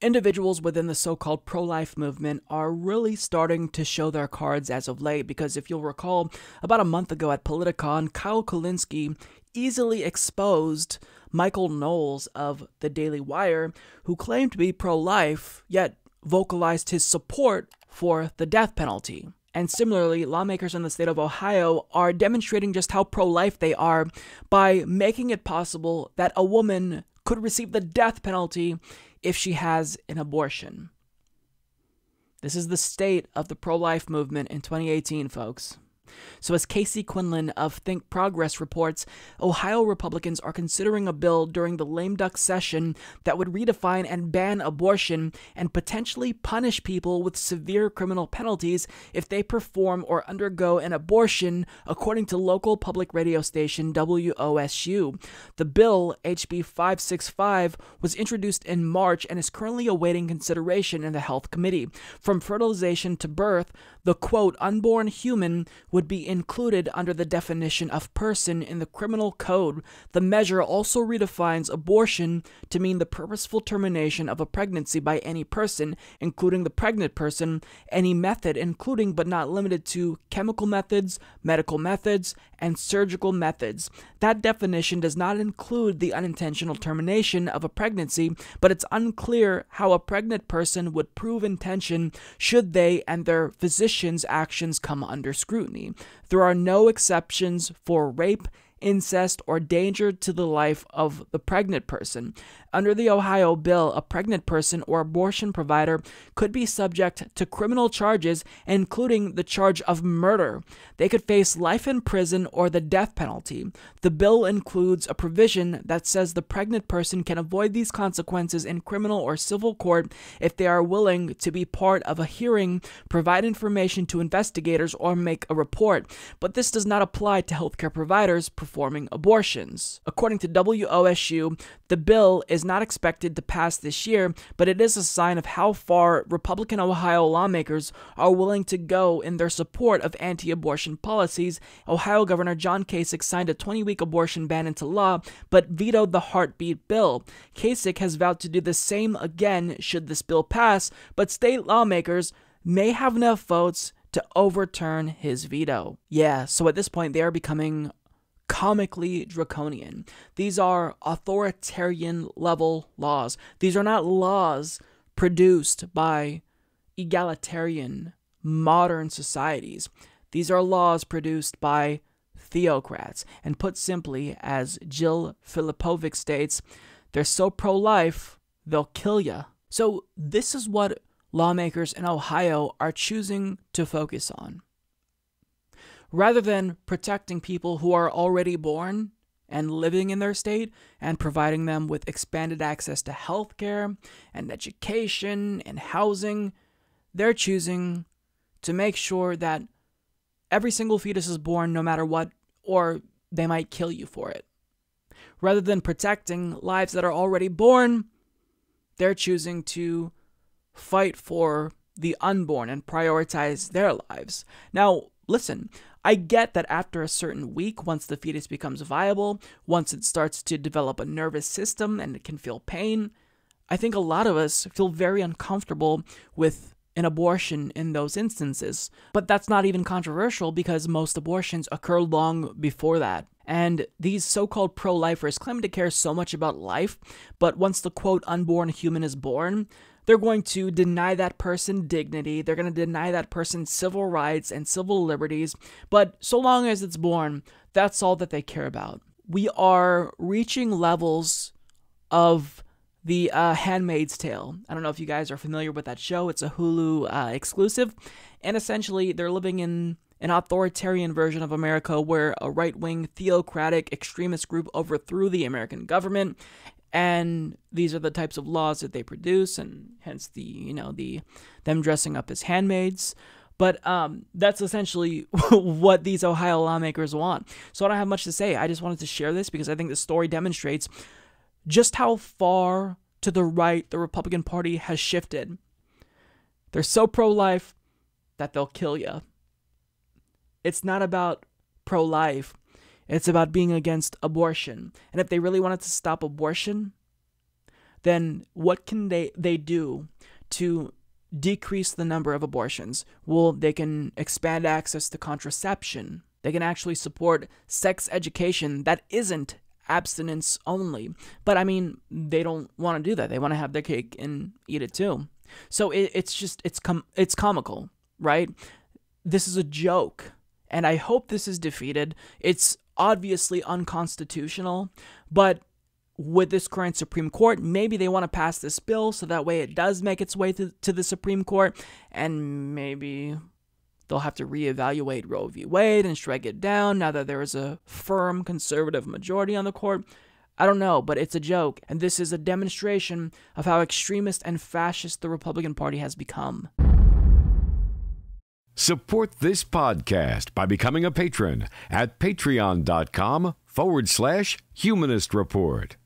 individuals within the so-called pro-life movement are really starting to show their cards as of late, because if you'll recall, about a month ago at Politicon, Kyle Kulinski easily exposed Michael Knowles of the Daily Wire, who claimed to be pro-life, yet vocalized his support for the death penalty. And similarly, lawmakers in the state of Ohio are demonstrating just how pro-life they are by making it possible that a woman could receive the death penalty if she has an abortion. This is the state of the pro-life movement in 2018, folks. So as Casey Quinlan of Think Progress reports, Ohio Republicans are considering a bill during the lame duck session that would redefine and ban abortion and potentially punish people with severe criminal penalties if they perform or undergo an abortion, according to local public radio station WOSU. The bill, HB 565, was introduced in March and is currently awaiting consideration in the Health Committee. From fertilization to birth, the, quote, unborn human would be included under the definition of person in the criminal code. The measure also redefines abortion to mean the purposeful termination of a pregnancy by any person, including the pregnant person, any method, including but not limited to chemical methods, medical methods, and surgical methods. That definition does not include the unintentional termination of a pregnancy, but it's unclear how a pregnant person would prove intention should they and their physician's actions come under scrutiny. There are no exceptions for rape, incest, or danger to the life of the pregnant person. Under the Ohio bill, a pregnant person or abortion provider could be subject to criminal charges, including the charge of murder. They could face life in prison or the death penalty. The bill includes a provision that says the pregnant person can avoid these consequences in criminal or civil court if they are willing to be part of a hearing, provide information to investigators, or make a report. But this does not apply to healthcare providers performing abortions. According to WOSU, the bill is not expected to pass this year, but it is a sign of how far Republican Ohio lawmakers are willing to go in their support of anti-abortion policies. Ohio Governor John Kasich signed a 20-week abortion ban into law, but vetoed the heartbeat bill. Kasich has vowed to do the same again should this bill pass, but state lawmakers may have enough votes to overturn his veto. Yeah, so at this point they are becoming comically draconian. These are authoritarian level laws. These are not laws produced by egalitarian modern societies. These are laws produced by theocrats. And put simply, as Jill Filipovic states, they're so pro-life, they'll kill ya. So this is what lawmakers in Ohio are choosing to focus on. Rather than protecting people who are already born and living in their state and providing them with expanded access to healthcare and education and housing, they're choosing to make sure that every single fetus is born no matter what, or they might kill you for it. Rather than protecting lives that are already born, they're choosing to fight for the unborn and prioritize their lives. Now, listen, I get that after a certain week, once the fetus becomes viable, once it starts to develop a nervous system and it can feel pain, I think a lot of us feel very uncomfortable with an abortion in those instances. But that's not even controversial because most abortions occur long before that. And these so-called pro-lifers claim to care so much about life, but once the quote unborn human is born, they're going to deny that person dignity, they're going to deny that person civil rights and civil liberties, but so long as it's born, that's all that they care about. We are reaching levels of the Handmaid's Tale. I don't know if you guys are familiar with that show, it's a Hulu exclusive, and essentially they're living in an authoritarian version of America where a right-wing theocratic extremist group overthrew the American government. And these are the types of laws that they produce, and hence them dressing up as handmaids. But that's essentially what these Ohio lawmakers want. So I don't have much to say. I just wanted to share this because I think the story demonstrates just how far to the right the Republican Party has shifted. They're so pro-life that they'll kill you. It's not about pro-life. It's about being against abortion. And if they really wanted to stop abortion, then what can they do to decrease the number of abortions? Well, they can expand access to contraception. They can actually support sex education that isn't abstinence only. But I mean, they don't want to do that. They want to have their cake and eat it too. So it's comical, right? This is a joke, and I hope this is defeated. It's obviously unconstitutional, but with this current Supreme Court, maybe they want to pass this bill so that way it does make its way to the Supreme Court, and maybe they'll have to reevaluate Roe v. Wade and strike it down now that there is a firm conservative majority on the court. I don't know, but it's a joke, and this is a demonstration of how extremist and fascist the Republican Party has become. Support this podcast by becoming a patron at patreon.com/Humanist Report.